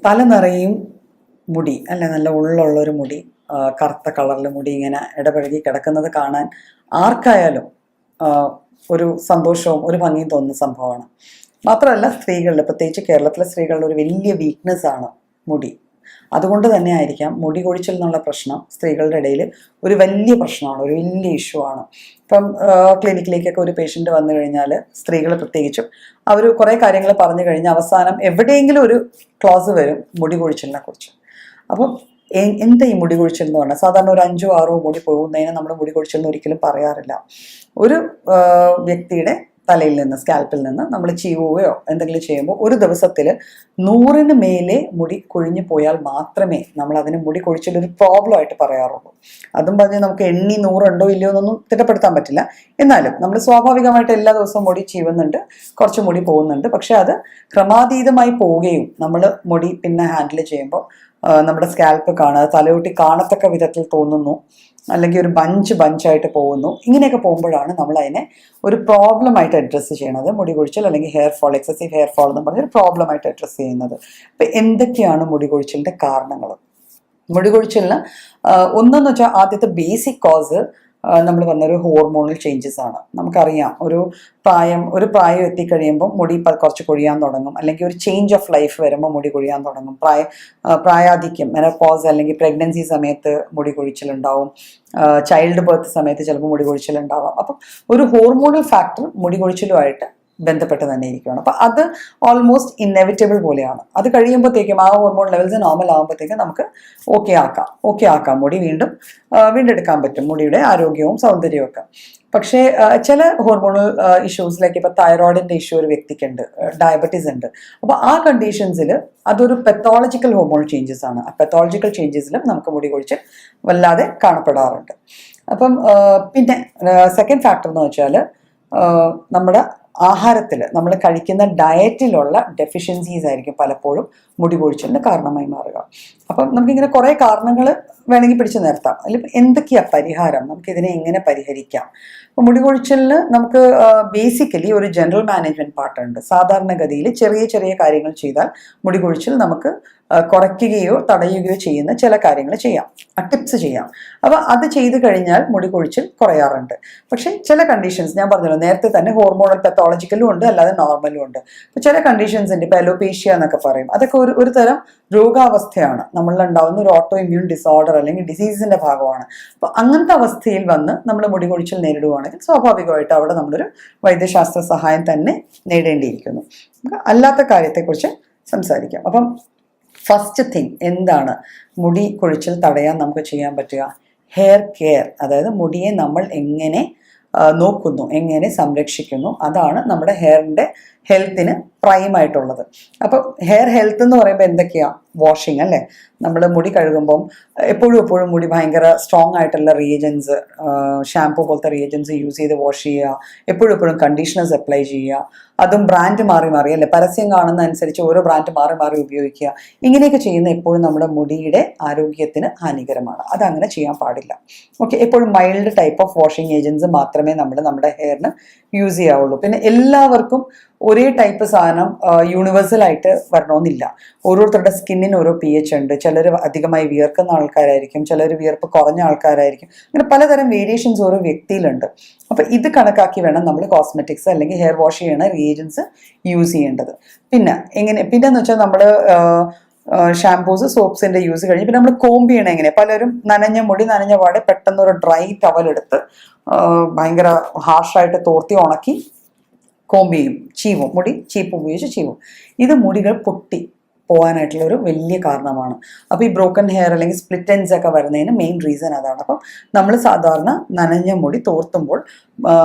തല നിറയും മുടി അല്ലെ, നല്ല ഉള്ളുള്ളൊരു മുടി, കറുത്ത കളറിൽ മുടി ഇങ്ങനെ ഇടപഴകി കിടക്കുന്നത് കാണാൻ ആർക്കായാലും ഒരു സന്തോഷവും ഒരു ഭംഗിയും തോന്നുന്ന സംഭവമാണ്. മാത്രമല്ല സ്ത്രീകളിൽ, പ്രത്യേകിച്ച് കേരളത്തിലെ സ്ത്രീകളുടെ ഒരു വലിയ വീക്ക്നെസ് ആണ് മുടി. അതുകൊണ്ട് തന്നെ ആയിരിക്കാം മുടി കൊഴിച്ചിൽ എന്നുള്ള പ്രശ്നം സ്ത്രീകളുടെ ഇടയിൽ ഒരു വലിയ പ്രശ്നമാണ്, ഒരു വലിയ ഇഷ്യൂ ആണ്. ഇപ്പം ക്ലിനിക്കിലേക്കൊക്കെ ഒരു പേഷ്യൻ്റ് വന്നു കഴിഞ്ഞാൽ സ്ത്രീകൾ പ്രത്യേകിച്ചും അവർ കുറേ കാര്യങ്ങൾ പറഞ്ഞു കഴിഞ്ഞാൽ അവസാനം എവിടെയെങ്കിലും ഒരു ക്ലോസ് വരും മുടി കൊഴിച്ചിലിനെ കുറിച്ച്. അപ്പം എന്താ ഈ മുടി കൊഴിച്ചിൽ എന്ന് പറഞ്ഞാൽ, സാധാരണ ഒരു 5-6 മുടി പോകുന്നതിന് നമ്മൾ മുടി കൊഴിച്ചിൽ എന്ന് ഒരിക്കലും പറയാറില്ല. ഒരു വ്യക്തിയുടെ തലയിൽ നിന്ന്, സ്കാൽപ്പിൽ നിന്ന് നമ്മൾ ചീവുകയോ എന്തെങ്കിലും ചെയ്യുമ്പോൾ ഒരു ദിവസത്തിൽ 100-ന് മേലെ മുടി കൊഴിഞ്ഞു പോയാൽ മാത്രമേ നമ്മൾ അതിന് മുടി കൊഴിച്ചിലൊരു പ്രോബ്ലം ആയിട്ട് പറയാറുള്ളൂ. അതും പറഞ്ഞ് നമുക്ക് 100 ഉണ്ടോ ഇല്ലയോ എന്നൊന്നും തിട്ടപ്പെടുത്താൻ പറ്റില്ല. എന്നാലും നമ്മൾ സ്വാഭാവികമായിട്ട് എല്ലാ ദിവസവും മുടി ചീവുന്നുണ്ട്, കുറച്ച് മുടി പോകുന്നുണ്ട്. പക്ഷെ അത് ക്രമാതീതമായി പോവുകയും നമ്മൾ മുടി പിന്നെ ഹാൻഡിൽ ചെയ്യുമ്പോൾ നമ്മുടെ സ്കാൽപ്പ് കാണുക, തലയൊട്ടി കാണത്തക്ക വിധത്തിൽ തോന്നുന്നു, അല്ലെങ്കിൽ ഒരു ബഞ്ചായിട്ട് പോകുന്നു. ഇങ്ങനെയൊക്കെ പോകുമ്പോഴാണ് നമ്മൾ അതിനെ ഒരു പ്രോബ്ലമായിട്ട് അഡ്രസ്സ് ചെയ്യണത്. മുടി കൊഴിച്ചിൽ അല്ലെങ്കിൽ hair fall, excessive hair fall എന്ന് പറഞ്ഞൊരു പ്രോബ്ലമായിട്ട് അഡ്രസ്സ് ചെയ്യുന്നത്. അപ്പം എന്തൊക്കെയാണ് മുടി കൊഴിച്ചിലിൻ്റെ കാരണങ്ങൾ? മുടി കൊഴിച്ചിലിന് ഒന്നെന്ന് വെച്ചാൽ ആദ്യത്തെ ബേസിക് കോസ് നമ്മൾ പറഞ്ഞൊരു ഹോർമോണൽ ചേഞ്ചസ് ആണ്. നമുക്കറിയാം ഒരു പ്രായം എത്തിക്കഴിയുമ്പോൾ മുടി കുറച്ച് കൊഴിയാൻ തുടങ്ങും, അല്ലെങ്കിൽ ഒരു ചേഞ്ച് ഓഫ് ലൈഫ് വരുമ്പോൾ മുടി കൊഴിയാൻ തുടങ്ങും. പ്രായാധിക്യം, മെനോപോസ് അല്ലെങ്കിൽ പ്രഗ്നൻസി സമയത്ത് മുടി കൊഴിച്ചിലുണ്ടാവും, ചൈൽഡ് ബർത്ത് സമയത്ത് ചിലപ്പോൾ മുടി കൊഴിച്ചിലുണ്ടാവാം. അപ്പം ഒരു ഹോർമോണൽ ഫാക്ടർ മുടി കൊഴിച്ചിലുമായിട്ട് ബന്ധപ്പെട്ട് തന്നെ ഇരിക്കുകയാണ്. അപ്പം അത് ഓൾമോസ്റ്റ് ഇന്നെവിറ്റബിൾ പോലെയാണ്. അത് കഴിയുമ്പോഴത്തേക്കും ആ ഹോർമോൺ ലെവൽസ് നോർമൽ ആകുമ്പോഴത്തേക്കും നമുക്ക് ഓക്കെ ആക്കാം, മുടി വീണ്ടെടുക്കാൻ പറ്റും, മുടിയുടെ ആരോഗ്യവും സൗന്ദര്യവും ഒക്കെ. പക്ഷേ ചില ഹോർമോണൽ ഇഷ്യൂസിലേക്ക്, ഇപ്പോൾ തൈറോയിഡിൻ്റെ ഇഷ്യൂ ഒരു വ്യക്തിക്കുണ്ട്, ഡയബറ്റീസ് ഉണ്ട്. അപ്പോൾ ആ കണ്ടീഷൻസിൽ അതൊരു പെത്തോളജിക്കൽ ഹോർമോൺ ചേഞ്ചസ് ആണ്. ആ പെത്തോളജിക്കൽ ചേഞ്ചസിലും നമുക്ക് മുടി കൊഴിച്ചിൽ വല്ലാതെ കാണപ്പെടാറുണ്ട്. അപ്പം പിന്നെ സെക്കൻഡ് ഫാക്ടർ എന്ന് വെച്ചാൽ നമ്മുടെ ആഹാരത്തിൽ നമ്മൾ കഴിക്കുന്ന ഡയറ്റിലുള്ള ഡെഫിഷ്യൻസീസ് ആയിരിക്കും പലപ്പോഴും മുടി കൊഴിച്ചിലിന് കാരണമായി മാറുക. അപ്പം നമുക്കിങ്ങനെ കുറേ കാരണങ്ങൾ വേണമെങ്കിൽ പിടിച്ചു നിർത്താം. അതിൽ എന്തൊക്കെയാണ് പരിഹാരം, നമുക്കിതിനെ എങ്ങനെ പരിഹരിക്കാം? അപ്പോൾ മുടി കൊഴിച്ചിലിന് നമുക്ക് ബേസിക്കലി ഒരു ജനറൽ മാനേജ്മെൻറ്റ് പാർട്ടുണ്ട്. സാധാരണഗതിയിൽ ചെറിയ ചെറിയ കാര്യങ്ങൾ ചെയ്താൽ മുടി കൊഴിച്ചിൽ നമുക്ക് കുറയ്ക്കുകയോ തടയുകയോ ചെയ്യുന്ന ചില കാര്യങ്ങൾ ചെയ്യാം, ടിപ്സ് ചെയ്യാം. അപ്പോൾ അത് ചെയ്തു കഴിഞ്ഞാൽ മുടി കൊഴിച്ചിൽ കുറയാറുണ്ട്. പക്ഷേ ചില കണ്ടീഷൻസ് ഞാൻ പറഞ്ഞല്ലോ നേരത്തെ തന്നെ, ഹോർമോണൽ പെത്തോളജിക്കലും ഉണ്ട്, അല്ലാതെ നോർമലും ഉണ്ട്. അപ്പോൾ ചില കണ്ടീഷൻസ് ഉണ്ട്, ഇപ്പോൾ അലോപേഷ്യ എന്നൊക്കെ പറയും. അതൊക്കെ ഒരു തരം രോഗാവസ്ഥയാണ്, നമ്മളിലുണ്ടാവുന്ന ഒരു ഓട്ടോ ഇമ്മ്യൂൺ ഡിസോർഡർ അല്ലെങ്കിൽ ഡിസീസിന്റെ ഭാഗമാണ്. അപ്പോൾ അങ്ങനത്തെ അവസ്ഥയിൽ വന്ന് നമ്മൾ മുടി കൊഴിച്ചിൽ നേരിടുകയാണെങ്കിൽ സ്വാഭാവികമായിട്ട് അവിടെ നമ്മളൊരു വൈദ്യശാസ്ത്ര സഹായം തന്നെ നേടേണ്ടിയിരിക്കുന്നു. അല്ലാത്ത കാര്യത്തെക്കുറിച്ച് സംസാരിക്കാം. അപ്പം ഫസ്റ്റ് തിങ് എന്താണ് മുടി കൊഴിച്ചിൽ തടയാൻ നമുക്ക് ചെയ്യാൻ പറ്റുക? ഹെയർ കെയർ, അതായത് മുടിയെ നമ്മൾ എങ്ങനെ നോക്കുന്നു, എങ്ങനെ സംരക്ഷിക്കുന്നു, അതാണ് നമ്മുടെ ഹെയറിൻ്റെ ഹെൽത്തിന് പ്രൈമായിട്ടുള്ളത്. അപ്പം ഹെയർ ഹെൽത്ത് എന്ന് പറയുമ്പോൾ എന്തൊക്കെയാണ്? വാഷിങ് അല്ലേ, നമ്മൾ മുടി കഴുകുമ്പം എപ്പോഴും മുടി ഭയങ്കര സ്ട്രോങ് ആയിട്ടുള്ള റിയേജൻസ്, ഷാംപൂ പോലത്തെ റിയേജൻസ് യൂസ് ചെയ്ത് വാഷ് ചെയ്യുക, എപ്പോഴും കണ്ടീഷണേഴ്സ് അപ്ലൈ ചെയ്യുക, അതും ബ്രാൻഡ് മാറി അല്ലേ, പരസ്യം കാണുന്ന അനുസരിച്ച് ഓരോ ബ്രാൻഡ് മാറി ഉപയോഗിക്കുക. ഇങ്ങനെയൊക്കെ ചെയ്യുന്ന എപ്പോഴും നമ്മുടെ മുടിയുടെ ആരോഗ്യത്തിന് ഹാനികരമാണ്. അതങ്ങനെ ചെയ്യാൻ പാടില്ല. ഓക്കെ, എപ്പോഴും mild type of washing agents മാത്രമേ നമ്മുടെ ഹെയറിന് യൂസ് ചെയ്യാവുള്ളൂ. പിന്നെ എല്ലാവർക്കും ഒരേ ടൈപ്പ് സാധനം യൂണിവേഴ്സൽ ആയിട്ട് വരണമെന്നില്ല. ഓരോരുത്തരുടെ സ്കിന്നിന് ഓരോ pH ഉണ്ട്. ചിലർ അധികമായി വിയർക്കുന്ന ആൾക്കാരായിരിക്കും, ചിലർ വിയർപ്പ് കുറഞ്ഞ ആൾക്കാരായിരിക്കും. അങ്ങനെ പലതരം വേരിയേഷൻസ് ഓരോ വ്യക്തിയിലുണ്ട്. അപ്പം ഇത് കണക്കാക്കി വേണം നമ്മൾ കോസ്മെറ്റിക്സ് അല്ലെങ്കിൽ ഹെയർ വാഷ് ചെയ്യണ റിയേജൻസ് യൂസ് ചെയ്യേണ്ടത്. പിന്നെന്ന് വെച്ചാൽ നമ്മൾ ഷാംപൂസ്, സോപ്സിന്റെ യൂസ് കഴിഞ്ഞ് പിന്നെ നമ്മൾ കോമ്പ് ചെയ്യണം എങ്ങനെ? പലരും നനഞ്ഞ പാടെ പെട്ടെന്ന് ഒരു ഡ്രൈ ടവൽ എടുത്ത് ഭയങ്കര ഹാർഷായിട്ട് തോർത്തി ഉണക്കി കോമ്പ് ചെയ്യും, മുടി ചീപ്പ് ഉപയോഗിച്ച് ചീവും. ഇത് മുടികൾ പൊട്ടി പോകാനായിട്ടുള്ള ഒരു വലിയ കാരണമാണ്. അപ്പോൾ ഈ ബ്രോക്കൺ ഹെയർ അല്ലെങ്കിൽ സ്പ്ലിറ്റ് എൻഡ്സ് ഒക്കെ വരുന്നതിന് മെയിൻ റീസൺ അതാണ്. അപ്പം നമ്മൾ സാധാരണ നനഞ്ഞ മുടി തോർത്തുമ്പോൾ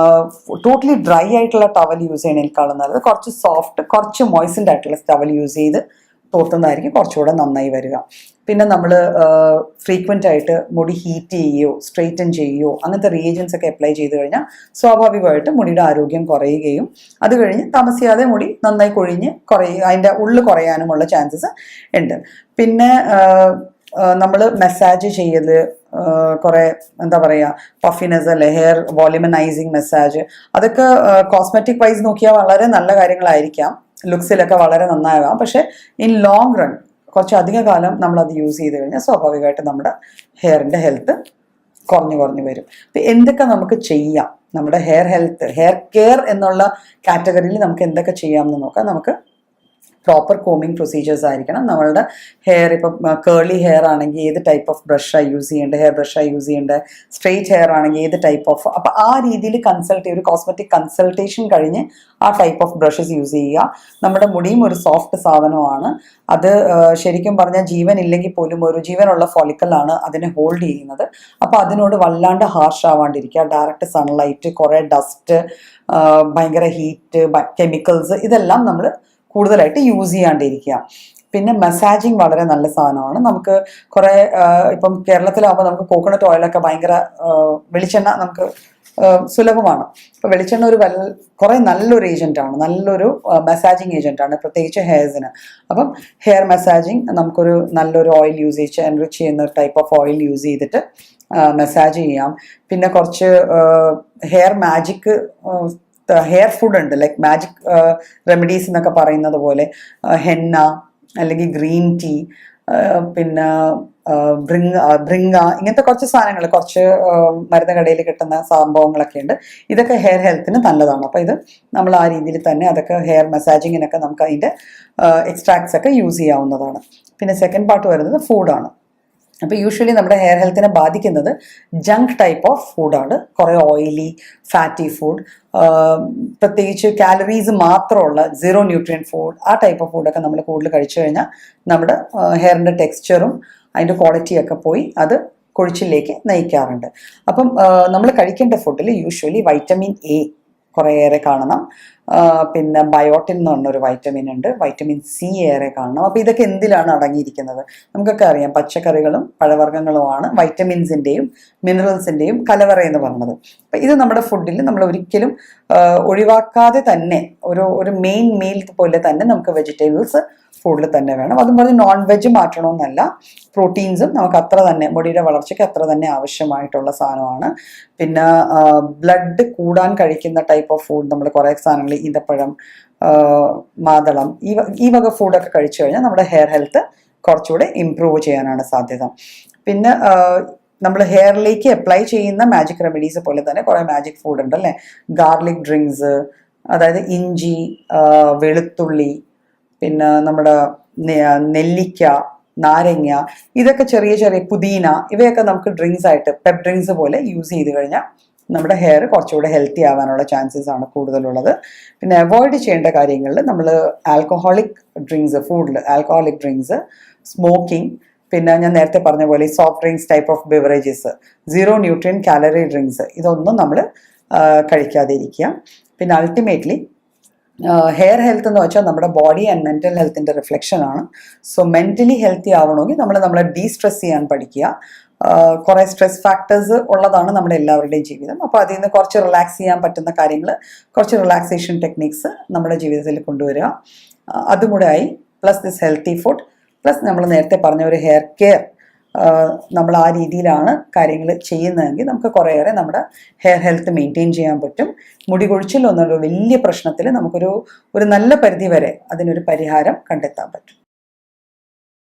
ടോട്ടലി ഡ്രൈ ആയിട്ടുള്ള ടവൽ യൂസ് ചെയ്യണേക്കാളും നല്ലത് കുറച്ച് സോഫ്റ്റ്, കുറച്ച് മോയ്സ്ചൻഡ് ആയിട്ടുള്ള ടവൽ യൂസ് ചെയ്ത് തോർത്തുന്നതായിരിക്കും കുറച്ചുകൂടെ നന്നായി വരിക. പിന്നെ നമ്മൾ ഫ്രീക്വൻ്റ് ആയിട്ട് മുടി ഹീറ്റ് ചെയ്യുകയോ സ്ട്രെയിറ്റൻ ചെയ്യുകയോ അങ്ങനത്തെ റിയേജൻസ് ഒക്കെ അപ്ലൈ ചെയ്ത് കഴിഞ്ഞാൽ സ്വാഭാവികമായിട്ട് മുടിയുടെ ആരോഗ്യം കുറയുകയും അത് കഴിഞ്ഞ് താമസിയാതെ മുടി നന്നായി കൊഴിഞ്ഞ് അതിൻ്റെ ഉള്ളിൽ കുറയാനുമുള്ള ചാൻസസ് ഉണ്ട്. പിന്നെ നമ്മൾ മസാജ് ചെയ്യൽ, കുറേ എന്താ പറയുക, പഫിനെസ് അല്ലെ, ഹെയർ വോളിമനൈസിങ് മസാജ്, അതൊക്കെ കോസ്മെറ്റിക് വൈസ് നോക്കിയാൽ വളരെ നല്ല കാര്യങ്ങളായിരിക്കാം, ലുക്സിലൊക്കെ വളരെ നന്നാകാം. പക്ഷെ ഇൻ ലോങ് റൺ കുറച്ചധിക കാലം നമ്മളത് യൂസ് ചെയ്ത് കഴിഞ്ഞാൽ സ്വാഭാവികമായിട്ട് നമ്മുടെ ഹെയറിൻ്റെ ഹെൽത്ത് കുറഞ്ഞു വരും. അപ്പം എന്തൊക്കെ നമുക്ക് ചെയ്യാം നമ്മുടെ ഹെയർ കെയർ എന്നുള്ള കാറ്റഗറിയിൽ നമുക്ക് എന്തൊക്കെ ചെയ്യാമെന്ന് നോക്കാം. നമുക്ക് പ്രോപ്പർ കോമിങ് പ്രൊസീജിയേഴ്സ് ആയിരിക്കണം. നമ്മളുടെ ഹെയർ ഇപ്പം കേർലി ഹെയർ ആണെങ്കിൽ ഏത് ടൈപ്പ് ഓഫ് ബ്രഷാണ് യൂസ് ചെയ്യേണ്ടത്, ഹെയർ ബ്രഷാണ് യൂസ് ചെയ്യേണ്ടത്, സ്ട്രെയിറ്റ് ഹെയർ ആണെങ്കിൽ ഏത് ടൈപ്പ് ഓഫ്, അപ്പം ആ രീതിയിൽ ഒരു കോസ്മെറ്റിക് കൺസൾട്ടേഷൻ കഴിഞ്ഞ് ആ ടൈപ്പ് ഓഫ് ബ്രഷസ് യൂസ് ചെയ്യുക. നമ്മുടെ മുടിയും ഒരു സോഫ്റ്റ് സാധനമാണ്. അത് ശരിക്കും പറഞ്ഞാൽ ജീവൻ ഇല്ലെങ്കിൽ പോലും ഒരു ജീവനുള്ള ഫോളിക്കലാണ് അതിനെ ഹോൾഡ് ചെയ്യുന്നത്. അപ്പോൾ അതിനോട് വല്ലാണ്ട് ഹാർഷ് ആവാണ്ടിരിക്കുക. ഡയറക്റ്റ് സൺലൈറ്റ്, കുറേ ഡസ്റ്റ്, ഭയങ്കര ഹീറ്റ്, കെമിക്കൽസ്, ഇതെല്ലാം നമ്മൾ കൂടുതലായിട്ട് യൂസ് ചെയ്യാണ്ടിരിക്കുക. പിന്നെ മസാജിങ് വളരെ നല്ല സാധനമാണ്. നമുക്ക് കുറേ ഇപ്പം കേരളത്തിലാകുമ്പോൾ നമുക്ക് കോക്കനട്ട് ഓയിലൊക്കെ ഭയങ്കര വെളിച്ചെണ്ണ നമുക്ക് സുലഭമാണ്. അപ്പോൾ വെളിച്ചെണ്ണ കുറേ നല്ലൊരു ഏജൻറ്റാണ്, നല്ലൊരു മസാജിങ് ഏജൻറ്റാണ്, പ്രത്യേകിച്ച് ഹെയർസിന്. അപ്പം ഹെയർ മസാജിങ് നമുക്കൊരു നല്ലൊരു ഓയിൽ യൂസ് ചെയ്ത് എൻറിച്ച് ചെയ്യുന്ന ടൈപ്പ് ഓഫ് ഓയിൽ യൂസ് ചെയ്തിട്ട് മസാജ് ചെയ്യാം. പിന്നെ കുറച്ച് ഹെയർ മാജിക് ഹെയർ ഫുഡ് ഉണ്ട്, ലൈക്ക് മാജിക് റെമഡീസ് എന്നൊക്കെ പറയുന്നത് പോലെ ഹെന്ന അല്ലെങ്കിൽ ഗ്രീൻ ടീ, പിന്നെ ബ്രിങ്ങ, ഇങ്ങനത്തെ കുറച്ച് സാധനങ്ങൾ, കുറച്ച് മരുന്ന് കടയിൽ കിട്ടുന്ന സംഭവങ്ങളൊക്കെ ഉണ്ട്. ഇതൊക്കെ ഹെയർ ഹെൽത്തിന് നല്ലതാണ്. അപ്പോൾ ഇത് നമ്മൾ ആ രീതിയിൽ തന്നെ അതൊക്കെ ഹെയർ മസാജിങ്ങിനൊക്കെ നമുക്ക് അതിൻ്റെ എക്സ്ട്രാക്ട്സ് ഒക്കെ യൂസ് ചെയ്യാവുന്നതാണ്. പിന്നെ സെക്കൻഡ് പാർട്ട് വരുന്നത് ഫുഡാണ്. അപ്പോൾ യൂഷ്വലി നമ്മുടെ ഹെയർ ഹെൽത്തിനെ ബാധിക്കുന്നത് ജങ്ക് ടൈപ്പ് ഓഫ് ഫുഡാണ്. കുറേ ഓയിലി ഫാറ്റി ഫുഡ്, പ്രത്യേകിച്ച് കാലറീസ് മാത്രമുള്ള സീറോ ന്യൂട്രിയൻറ്റ് ഫുഡ്, ആ ടൈപ്പ് ഓഫ് ഫുഡൊക്കെ നമ്മൾ കൂടുതൽ കഴിച്ചു കഴിഞ്ഞാൽ നമ്മുടെ ഹെയറിൻ്റെ ടെക്സ്ചറും അതിൻ്റെ ക്വാളിറ്റിയൊക്കെ പോയി അത് കൊഴിച്ചിലേക്ക് നയിക്കാറുണ്ട്. അപ്പം നമ്മൾ കഴിക്കേണ്ട ഫുഡിൽ യൂഷ്വലി വൈറ്റമിൻ എ കുറേയേറെ കാണണം. പിന്നെ ബയോട്ടിൻ എന്ന് പറഞ്ഞൊരു വൈറ്റമിൻ ഉണ്ട്, വൈറ്റമിൻ സി ഏറെ കാണണം. അപ്പോൾ ഇതൊക്കെ എന്തിലാണ് അടങ്ങിയിരിക്കുന്നത്? നമുക്കൊക്കെ അറിയാം, പച്ചക്കറികളും പഴവർഗ്ഗങ്ങളുമാണ് വൈറ്റമിൻസിൻ്റെയും മിനറൽസിൻ്റെയും കലവറ എന്ന് പറയുന്നത്. അപ്പം ഇത് നമ്മുടെ ഫുഡിൽ നമ്മൾ ഒരിക്കലും ഒഴിവാക്കാതെ തന്നെ ഒരു മെയിൻ മീൽ പോലെ തന്നെ നമുക്ക് വെജിറ്റബിൾസ് ഫുഡിൽ തന്നെ വേണം. അതും പറഞ്ഞ് നോൺ വെജ് മാറ്റണമെന്നല്ല, പ്രോട്ടീൻസും നമുക്ക് അത്ര തന്നെ മുടിയുടെ വളർച്ചയ്ക്ക് അത്ര തന്നെ ആവശ്യമായിട്ടുള്ള സാധനമാണ്. പിന്നെ ബ്ലഡ് കൂടാൻ കഴിക്കുന്ന ടൈപ്പ് ഓഫ് ഫുഡ് നമ്മൾ കുറേ സാധനങ്ങൾ, ഈന്തപ്പഴം, മാതളം, ഈ വക ഫുഡൊക്കെ കഴിച്ചു കഴിഞ്ഞാൽ നമ്മുടെ ഹെയർ ഹെൽത്ത് കുറച്ചുകൂടെ ഇമ്പ്രൂവ് ചെയ്യാനാണ് സാധ്യത. പിന്നെ നമ്മൾ ഹെയറിലേക്ക് അപ്ലൈ ചെയ്യുന്ന മാജിക് റെമഡീസ് പോലെ തന്നെ കുറേ മാജിക് ഫുഡ് ഉണ്ട് അല്ലേ. ഗാർലിക് ഡ്രിങ്ക്സ്, അതായത് ഇഞ്ചി, വെളുത്തുള്ളി, പിന്നെ നമ്മുടെ നെല്ലിക്ക, നാരങ്ങ, ഇതൊക്കെ ചെറിയ ചെറിയ പുതിന, ഇവയൊക്കെ നമുക്ക് ഡ്രിങ്ക്സ് ആയിട്ട് പെപ്പ് ഡ്രിങ്ക്സ് പോലെ യൂസ് ചെയ്ത് കഴിഞ്ഞാൽ നമ്മുടെ ഹെയർ കുറച്ചുകൂടെ ഹെൽത്തി ആവാനുള്ള ചാൻസസ് ആണ് കൂടുതലുള്ളത്. പിന്നെ അവോയ്ഡ് ചെയ്യേണ്ട കാര്യങ്ങളിൽ നമ്മൾ ആൽക്കഹോളിക് ഡ്രിങ്ക്സ്, ഫുഡിൽ ആൽക്കഹോളിക് ഡ്രിങ്ക്സ്, സ്മോക്കിംഗ്, പിന്നെ ഞാൻ നേരത്തെ പറഞ്ഞ പോലെ soft drinks type of beverages, zero nutrient calorie drinks, ഇതൊന്നും നമ്മൾ കഴിക്കാതിരിക്കുക. പിന്നെ അൾട്ടിമേറ്റ്ലി ഹെയർ ഹെൽത്ത് എന്ന് വെച്ചാൽ നമ്മുടെ ബോഡി ആൻഡ് മെൻ്റൽ ഹെൽത്തിൻ്റെ റിഫ്ലക്ഷൻ ആണ്. സോ മെൻ്റലി ഹെൽത്തി ആവണമെങ്കിൽ നമ്മളെ ഡീസ്ട്രെസ് ചെയ്യാൻ പഠിക്കുക. കുറേ സ്ട്രെസ് ഫാക്ടേഴ്സ് ഉള്ളതാണ് നമ്മുടെ എല്ലാവരുടെയും ജീവിതം. അപ്പോൾ അതിൽ നിന്ന് കുറച്ച് റിലാക്സ് ചെയ്യാൻ പറ്റുന്ന കാര്യങ്ങൾ, കുറച്ച് റിലാക്സേഷൻ ടെക്നിക്സ് നമ്മുടെ ജീവിതത്തിൽ കൊണ്ടുവരിക. അതും കൂടെ ആയി, plus this healthy food, plus നമ്മൾ നേരത്തെ പറഞ്ഞ ഒരു ഹെയർ കെയർ നമ്മൾ ആ രീതിയിലാണ് കാര്യങ്ങൾ ചെയ്യുന്നതെങ്കിൽ നമുക്ക് കുറേയേറെ നമ്മുടെ ഹെയർ ഹെൽത്ത് മെയിൻറ്റെയിൻ ചെയ്യാൻ പറ്റും. മുടി കൊഴിച്ചിൽ എന്നൊരു വലിയ പ്രശ്നത്തിൽ നമുക്കൊരു നല്ല പരിധി വരെ അതിനൊരു പരിഹാരം കണ്ടെത്താൻ പറ്റും.